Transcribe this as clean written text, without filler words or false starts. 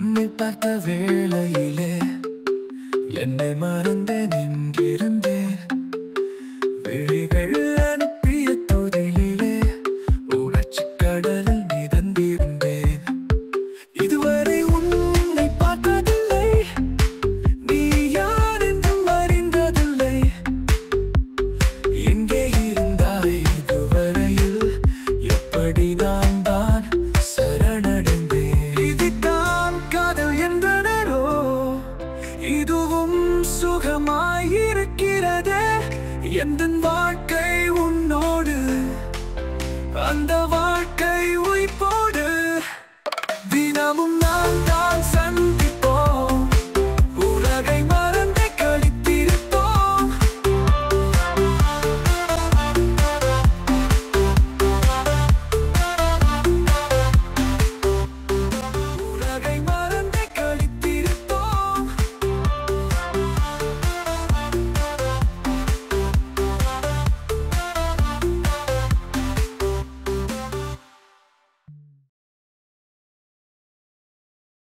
உன்னை பார்த்த வேளையிலே என்னை மறந்தேன் என்கிருந்தேன். விழிகள் அனுப்பிய தொழிலே உணர்ச்சி கடலில் மிதந்திருந்தேன். இதுவரை உன்னை பார்த்ததில்லை, நீ யார் என்றும் அறிந்ததில்லை. எங்கே இருந்தாய் இதுவரையில், எப்படி நான் தான் சரணடைந்தேன். இதுதான் காதல் என்றனரோ, இதுவும் சுகமாயிருக்கிறதே. எந்த வாழ்க்கை உன்னோடு, அந்த வாழ்க்கை உயிர்ப்போடு தினமும்